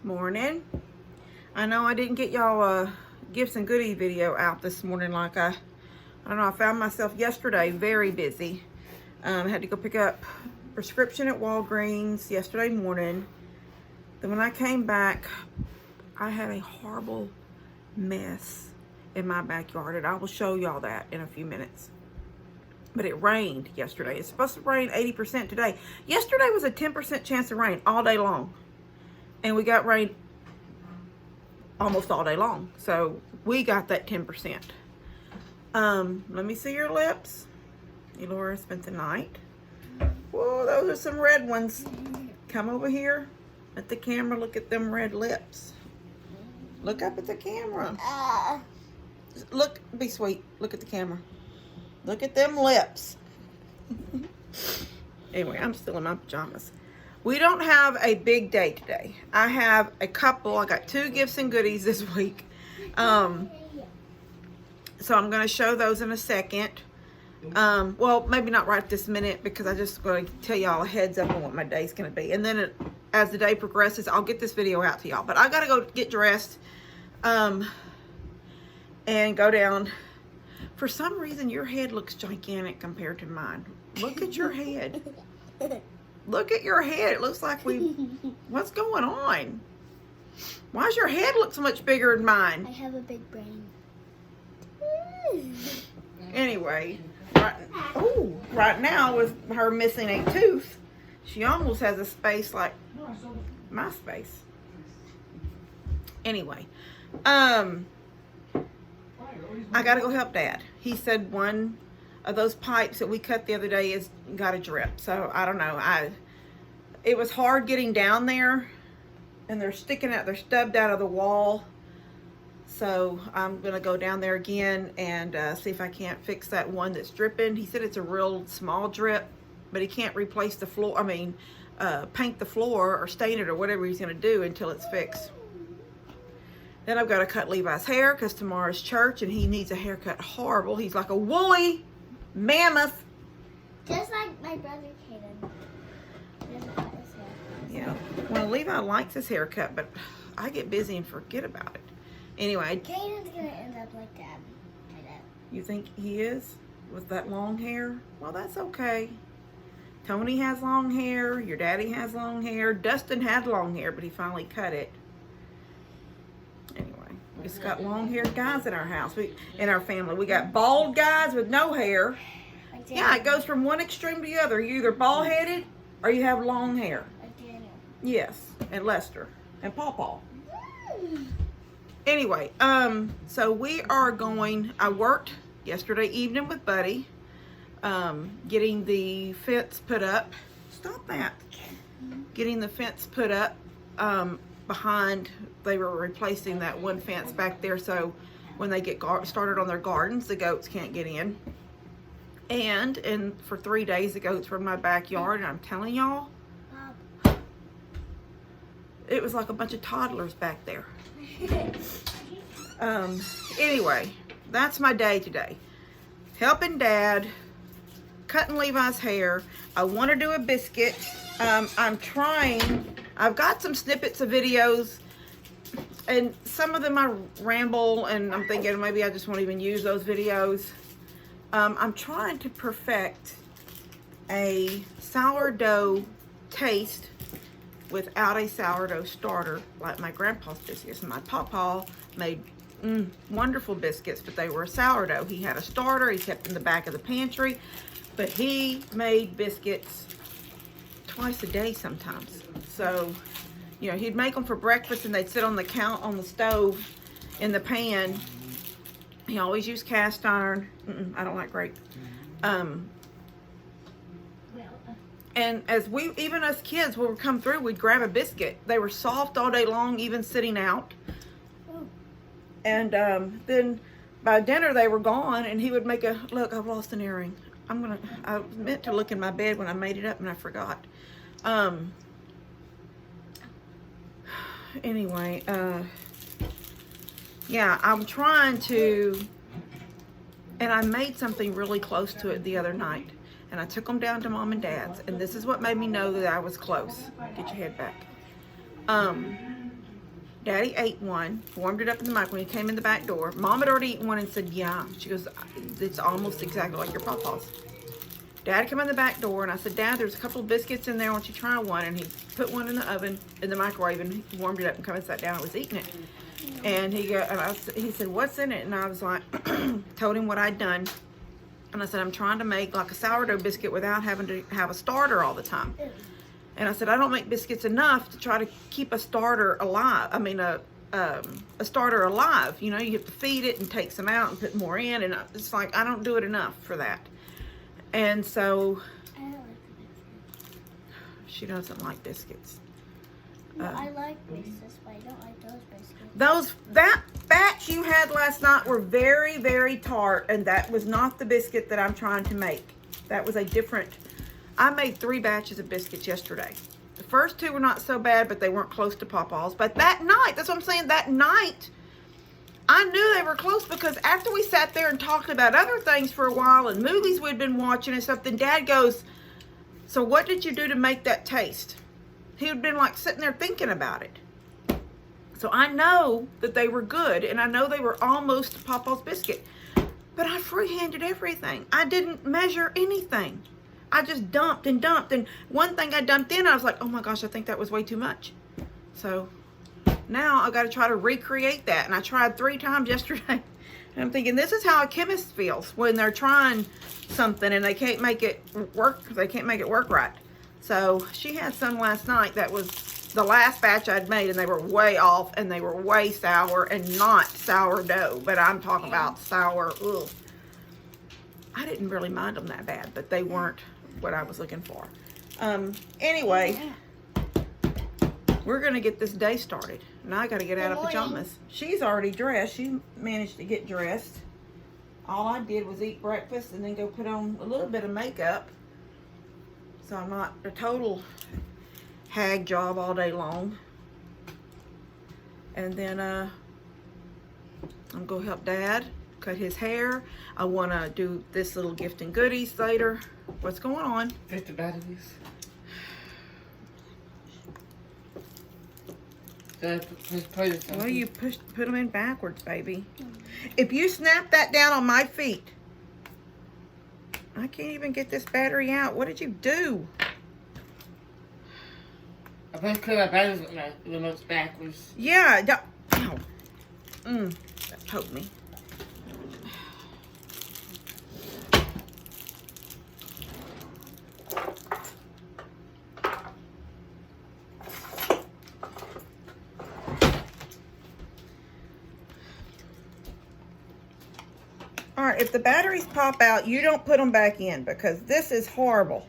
Morning. I know I didn't get y'all a gifts and goodie video out this morning like I don't know, I found myself yesterday very busy. I had to go pick up prescription at Walgreens yesterday morning. Then when I came back, I had a horrible mess in my backyard, and I will show y'all that in a few minutes. But it rained yesterday. It's supposed to rain 80% today. Yesterday was a 10% chance of rain all day long. And we got rain almost all day long. So we got that 10%. Let me see your lips. Elora spent the night. Whoa, those are some red ones. Come over here at the camera. Look at them red lips. Look up at the camera. Look, be sweet. Look at the camera. Look at them lips. Anyway, I'm still in my pajamas. We don't have a big day today. I have a couple. I got 2 gifts and goodies this week. So I'm going to show those in a second. Well, maybe not right this minute because I just going to tell y'all a heads up on what my day's going to be. And then as the day progresses, I'll get this video out to y'all. But I got to go get dressed and go down. For some reason, your head looks gigantic compared to mine. Look at your head. Look at your head. It looks like what's going on? Why does your head look so much bigger than mine? I have a big brain. Anyway, right now with her missing a tooth, she almost has a space like my space. Anyway, I gotta go help Dad. He said one of those pipes that we cut the other day has got a drip. So I don't know. It was hard getting down there, and they're stubbed out of the wall. So I'm gonna go down there again and see if I can't fix that one that's dripping. He said it's a real small drip, but he can't replace the floor. I mean, paint the floor or stain it or whatever he's gonna do until it's fixed. Then I've got to cut Levi's hair because tomorrow's church and he needs a haircut horrible. He's like a woolly mammoth. Just like my brother Caden. Yeah. Well, Levi likes his haircut, but I get busy and forget about it. Anyway. Caden's going to end up like Dad. My dad. You think he is? With that long hair? Well, that's okay. Tony has long hair. Your daddy has long hair. Dustin had long hair, but he finally cut it. We just got long-haired guys in our house. In our family, we got bald guys with no hair. Yeah, it goes from one extreme to the other. You're either bald-headed or you have long hair. Like Daniel. Yes, and Lester and Paw. Anyway, so we are going. I worked yesterday evening with Buddy, getting the fence put up. Stop that. Getting the fence put up. Behind, they were replacing that one fence back there, so when they get started on their gardens, the goats can't get in. And for 3 days, the goats were in my backyard, and I'm telling y'all, it was like a bunch of toddlers back there. Anyway, that's my day today. Helping Dad, cutting Levi's hair. I want to do a biscuit. I'm trying. I've got some snippets of videos, and some of them I ramble, and I'm thinking maybe I just won't even use those videos. I'm trying to perfect a sourdough taste without a sourdough starter like my grandpa's biscuits. My pawpaw made wonderful biscuits, but they were a sourdough. He had a starter. He kept in the back of the pantry, but he made biscuits twice a day sometimes. So, you know, he'd make them for breakfast and they'd sit on the stove in the pan. He always used cast iron. I don't like grape. And even us kids, when we come through, we'd grab a biscuit. They were soft all day long, even sitting out. And then by dinner they were gone, and he would make look, I've lost an earring. I meant to look in my bed when I made it up and I forgot. Anyway, yeah, I'm trying to, and I made something really close to it the other night, and I took them down to Mom and Dad's, and this is what made me know that I was close. Get your head back. Daddy ate one, warmed it up in the microwave. He came in the back door. Mom had already eaten one and said, yeah. She goes, it's almost exactly like your Papa's. Dad came in the back door, and I said, Dad, there's a couple of biscuits in there. Why don't you try one? And he put one in the oven, in the microwave, and he warmed it up and come and sat down and was eating it. And he said, what's in it? And I was like, told him what I'd done. And I said, I'm trying to make like a sourdough biscuit without having to have a starter all the time. And I said, I don't make biscuits enough to try to keep a starter alive. I mean, a starter alive. You know, you have to feed it and take some out and put more in. And it's like, I don't do it enough for that. And so, I don't like the biscuits. she doesn't like biscuits. No, I like biscuits, but I don't like those biscuits. That batch you had last night were very, very tart. And that was not the biscuit that I'm trying to make. That was a different... I made 3 batches of biscuits yesterday. The first 2 were not so bad, but they weren't close to Papa's. But that night, that's what I'm saying, that night, I knew they were close because after we sat there and talked about other things for a while and movies we'd been watching and stuff, then Dad goes, so what did you do to make that taste? He had been like sitting there thinking about it. So I know that they were good, and I know they were almost Papa's biscuit. But I freehanded everything. I didn't measure anything. I just dumped and dumped. And one thing I dumped in, I was like, oh my gosh, I think that was way too much. So now I've got to try to recreate that. And I tried 3 times yesterday. And I'm thinking, this is how a chemist feels when they're trying something and they can't make it work. They can't make it work right. So she had some last night that was the last batch I'd made, and they were way off and they were way sour and not sourdough. But I'm talking about sour. Ugh. I didn't really mind them that bad, but they weren't what I was looking for. Anyway, we're gonna get this day started. Now I gotta get out of pajamas. She's already dressed. She managed to get dressed. All I did was eat breakfast and then go put on a little bit of makeup, so I'm not a total hag job all day long. And then I'm gonna help Dad cut his hair. I want to do this little gift and goodies later. What's going on? Fix the batteries. Well, you put them in backwards, baby. If you snap that down on my feet, I can't even get this battery out. What did you do? I put my batteries with my remotes backwards. Yeah. Ow. That poked me. All right, if the batteries pop out, you don't put them back in because this is horrible.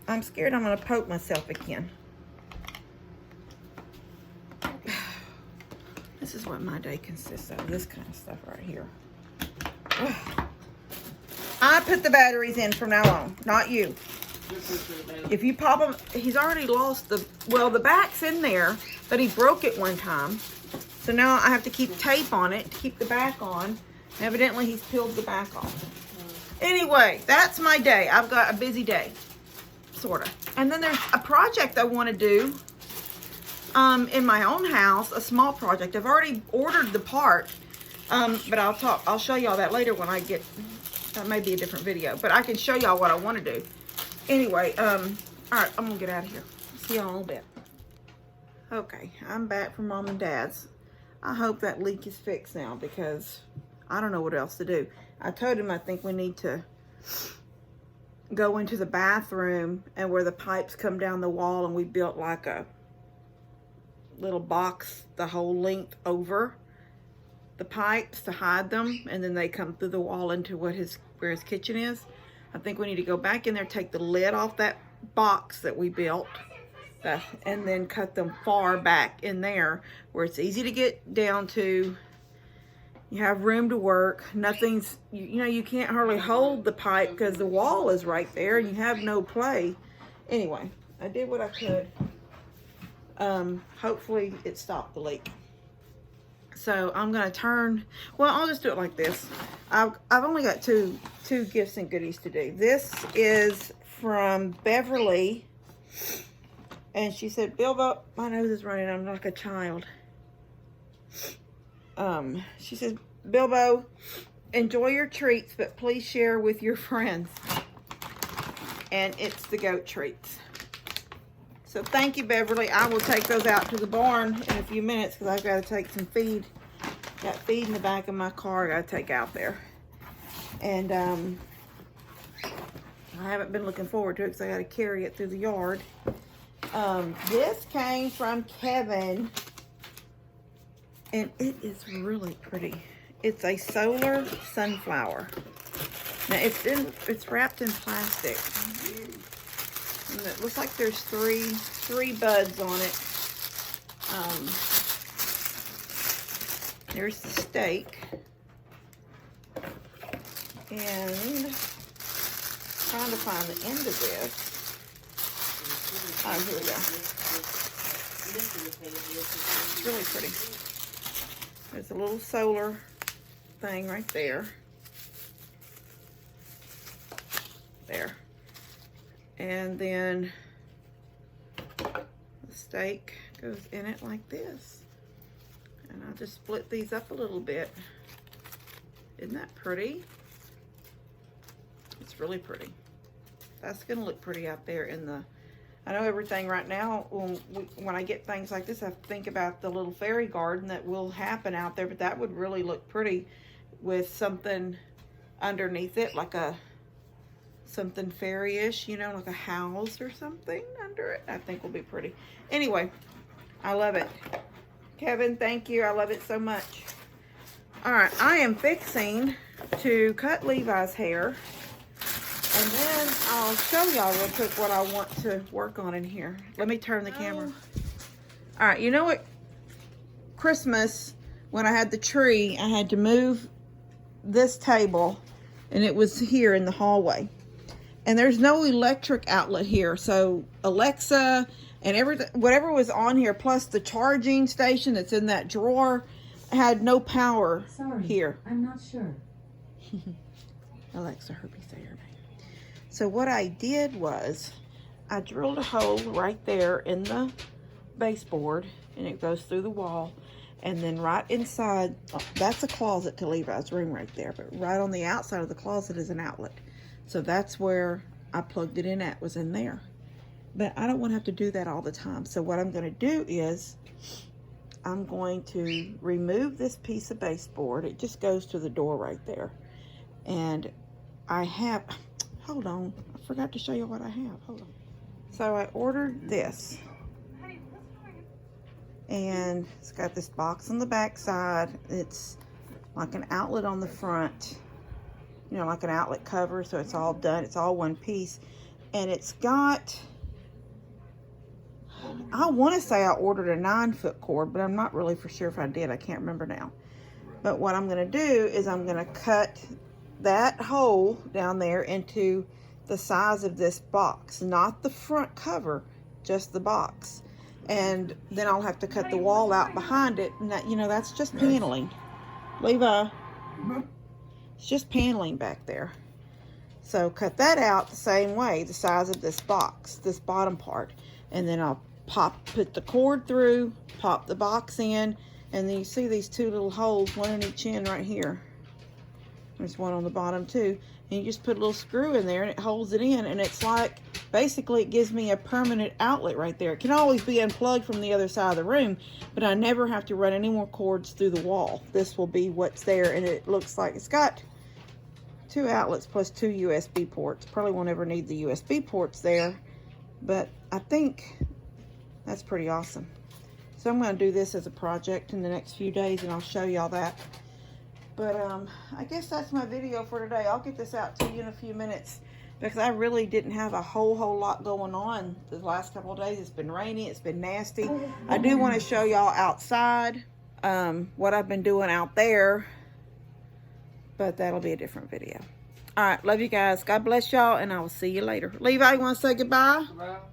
I'm scared I'm going to poke myself again. This is what my day consists of, this kind of stuff right here. I put the batteries in from now on, not you. If you pop them, he's already lost the back's in there, but he broke it one time. So now I have to keep tape on it to keep the back on. Evidently, he's peeled the back off. Anyway, that's my day. I've got a busy day, sort of. And then there's a project I want to do in my own house, a small project. I've already ordered the part, but I'll show y'all that later when I get, that may be a different video, but I can show y'all what I want to do. Anyway, all right, I'm going to get out of here. See y'all in a little bit. Okay, I'm back from Mom and Dad's. I hope that leak is fixed now because I don't know what else to do. I told him I think we need to go into the bathroom and where the pipes come down the wall, and we built like a little box the whole length over the pipes to hide them, and then they come through the wall into where his kitchen is. I think we need to go back in there, take the lid off that box that we built, and then cut them far back in there where it's easy to get down to. You have room to work. Nothing's, you know, you can't hardly hold the pipe because the wall is right there and you have no play. Anyway, I did what I could. Hopefully it stopped the leak. So I'm going to turn, well, I'll just do it like this. I've only got two gifts and goodies to do. This is from Beverly. And she said, Bilbo, my nose is running. I'm like a child. She says, Bilbo, enjoy your treats, but please share with your friends. And it's the goat treats. So thank you, Beverly. I will take those out to the barn in a few minutes because I've got to take some feed. Got feed in the back of my car I got to take out there. And I haven't been looking forward to it because I got to carry it through the yard. This came from Kevin. And it is really pretty. It's a solar sunflower. Now it's wrapped in plastic. And it looks like there's three buds on it. There's the stake. And trying to find the end of this. Oh, here we go. It's really pretty. There's a little solar thing right there. There. And then the stake goes in it like this. And I'll just split these up a little bit. Isn't that pretty? It's really pretty. That's gonna look pretty out there in the, I know everything right now, when I get things like this, I think about the little fairy garden that will happen out there, but that would really look pretty with something underneath it, like something fairy-ish, you know, like a house or something under it. I think will be pretty. Anyway, I love it. Kevin, thank you. I love it so much. All right, I am fixing to cut Levi's hair. And then I'll show y'all real quick what I want to work on in here. Let me turn the camera. All right, you know what? Christmas, when I had the tree, I had to move this table, and it was here in the hallway. And there's no electric outlet here, so Alexa and everything, whatever was on here, plus the charging station that's in that drawer, had no power here. I'm not sure. Alexa, Herbie, say her name. So what I did was I drilled a hole right there in the baseboard, and it goes through the wall, and then right inside, that's a closet to Levi's room right there, but right on the outside of the closet is an outlet. So that's where I plugged it in at, was in there. But I don't want to have to do that all the time. So what I'm going to do is I'm going to remove this piece of baseboard. It just goes to the door right there. And I have, hold on, I forgot to show you what I have. Hold on. So I ordered this. And it's got this box on the back side. It's like an outlet on the front. You know, like an outlet cover, so it's all done. It's all one piece. And it's got, I want to say I ordered a 9-foot cord, but I'm not really for sure if I did. I can't remember now. But what I'm going to do is I'm going to cut that hole down there into the size of this box. Not the front cover, just the box. And then I'll have to cut the wall out behind it. And that, you know, that's just paneling. Levi. It's just paneling back there. So cut that out the same way, the size of this box, this bottom part. And then I'll put the cord through, pop the box in, and then you see these two little holes, one in each end right here. There's one on the bottom too. And you just put a little screw in there and it holds it in, and it's like, basically it gives me a permanent outlet right there. It can always be unplugged from the other side of the room, but I never have to run any more cords through the wall. This will be what's there, and it looks like it's got 2 outlets plus 2 USB ports. Probably won't ever need the USB ports there, but I think that's pretty awesome. So I'm going to do this as a project in the next few days, and I'll show y'all that. But I guess that's my video for today. I'll get this out to you in a few minutes because I really didn't have a whole lot going on the last couple of days. It's been rainy. It's been nasty. I do want to show y'all outside what I've been doing out there, but that'll be a different video. All right, love you guys. God bless y'all, and I will see you later. Levi, you want to say goodbye? Well.